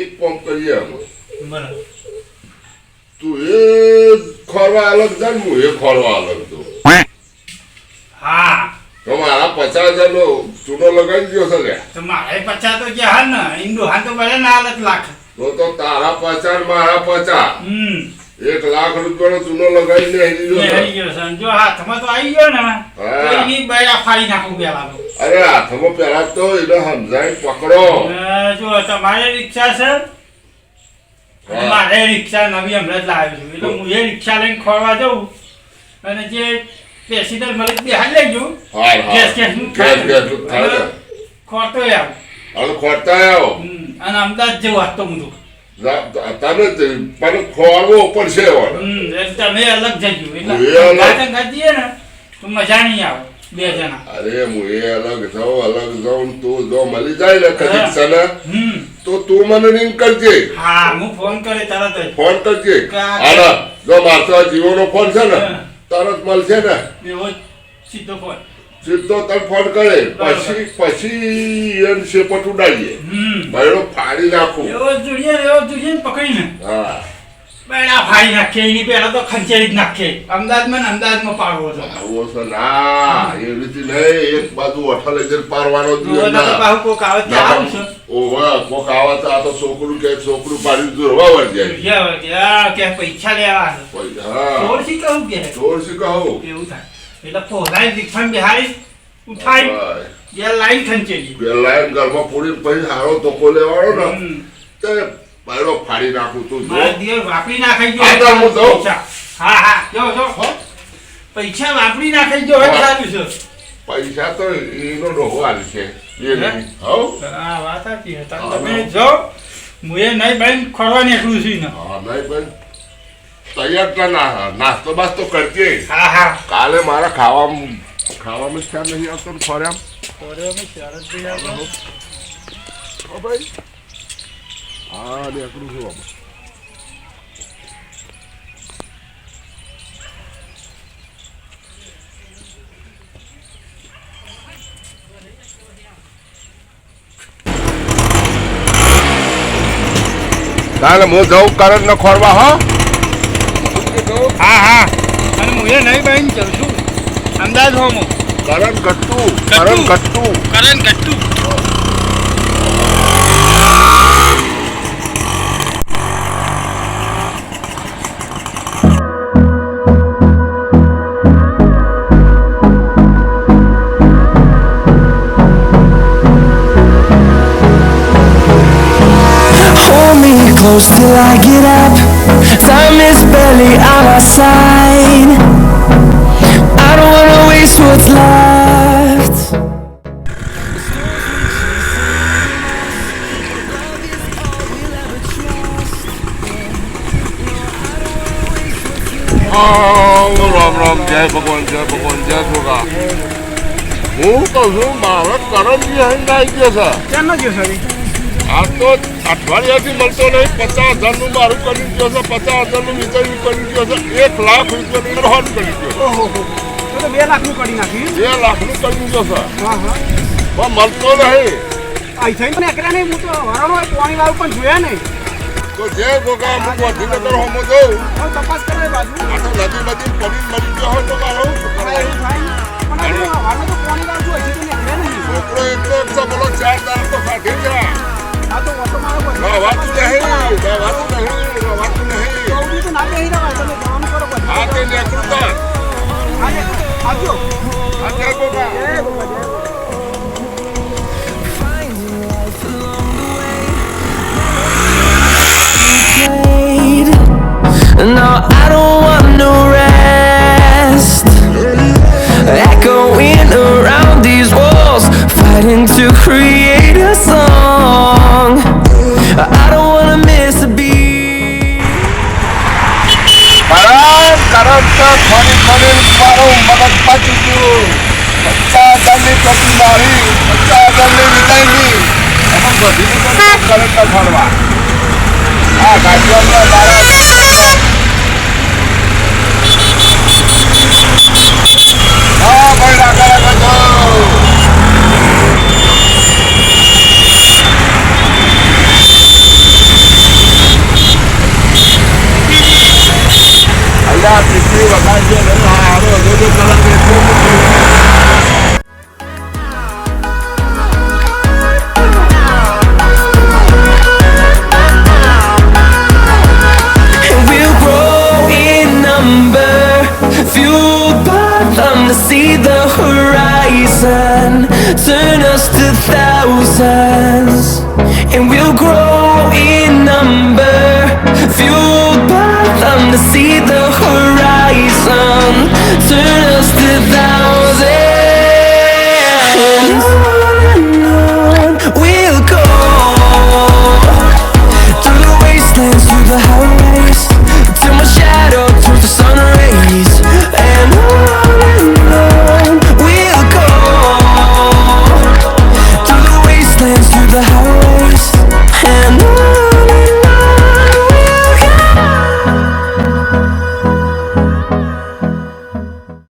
એક કામ કરીએ અમે બરાબર તું એ ખોરવા અલગ જાય હું એ ખોરવા અલગ દઉં હા તો મારા 50,000 નો ચૂનો લગાવી દો છે તો મારે 50 તો જે હાલ ને ઈંડો હાલ તો ભલે ના હાલત લાખ તો તારા 50 મારા 50 1 લાખ રૂપિયાનો ચૂનો લગાવીને હેરી દો જો હાથમાં તો આવી ગયો ને તો ઈ બૈરા ફાડી નાખું પેલા તો અરે હાથમાં પેલા તો એને સમજાય પકડો જો તમારે રિક્ષા છે મારે રિક્ષા નવી હમણાં જ લાવ્યો છું એટલે હું એ રિક્ષા લઈને ખોરવા જાઉં અને જે પેસીદર મળી બે હાલ લઈ જઉં ગેસ ખોરતો આવું હવે ખોરતા આવો અને અમદાવાદ જેવું વાંચતો હું તને પણ ખોરવો પડશે તમે અલગ જજો એટલે જઈએ ને તો મજા નહીં આવે બે જણા અરે હું એ અલગ જાઉં તું જો મળી જાય ને કનેક્શન તો તું મને રિંગ કરજે હા હું ફોન કરે તરત જ ફોન કરજે અને જો મારતો જીવોનો ફોન છે ને તરત મળશે ને એવો સીધો ફોન સીધો તને ફોન કરે પછી એન શેપટ ઉડાડીએ બૈરો ફાડી નાખું એવો જોઈએ ને પકડીને હા બેડા ફાડી નાખે એની પહેલા તો ખંચેરી જ નાખે અમદાવાદમાં પાડવો છે આવો છે ના એ રીતે નહીં એક બાજુ અઠા લઈ જઈને પારવાનો કોક આવે ત્યાં આવું છે કોક આવે તો આ તો છોકરું પાડી દોરવા વળી જાય કે પૈસા લેવા ચોરસી કહું કે એવું થાય એટલે પોલાઈ દીક્ષા બિહારી ઉઠાઈ જે લાઈન ખંચેલી બે લાઈન ઘરમાં પૂરી પછી સારો ધોકો લેવાનો ને તે બાયરો ફાડી નાખું તું વાપરી નાખાઈ ગયો હા જો પૈસા વાપરી નાખાઈ ગયો હોય સારું છે પૈસા તો એનો ડોહવાલ છે એ નહીં હા વાત સાચી તમે જો હું એ નહીં બેન ખોરવા નીકળું છું ને હા નહીં બેન તૈયાર નાસ્તો બાસ્તો કરજે હા કાલે મારા ખાવામાં ખ્યાલ નહીં આવતો ને ખોર્યામ ભાઈ હા નીકળું છું કાલે હું જઉં કરણ ને ખોરવા હો હા અને હું એ નહીં બેન જાઉં છું Ahmedabad home Karan Gattu Close till I get up. Time is barely on our side. I don't wanna waste what's left. Ram જય ભગવાન જય જોગા હું કહું છું મારો કરણજી અહીં આવી ગયો છે ક્યાંનો ગયો સર આ તો અઠવાડિયાથી મળતો નહીં 50,000 મારું કરી ગયો છે 50,000 વિતરણ કરી ગયો છે 1 લાખ રૂપિયાનું રોહન કરી ગયો તો 2 લાખનું કરી નાખ્યું 2 લાખનું કરી ગયો છે પણ મળતો નહીં આઈ થઈ મને એકલા નહીં હું તો વરાણો પાણી વાળું પણ જોયા નહીં તો જે ગોગા અમુક ગાંધીનગર હોમો જઉં તપાસ કરે બાજુ આ તો નદી પડી મળી ગયો હોય તો મારો છોકરો એટલો બોલો 4 દાડા તો કાઢી ગયા વાતું નહીં હા તે નેકૃતા આવજો જય Goga No, I don't want no rest. Echoing around these walls, fighting to create a song. I don't wanna miss a beat. Karan khani maro magat pachu tu. Bachcha dalli pati mari, bachcha dalli vidaini. Amam badi karan ka kharwa. Ah gajian na mara. Ah bhai raga raga jo. થાય છે ઘરે હારો જોજો કલંક એટલો બધો. And we'll grow in number, fueled by them to see the horizon, turn us to thousands. And we'll grow in number, fueled by them to see the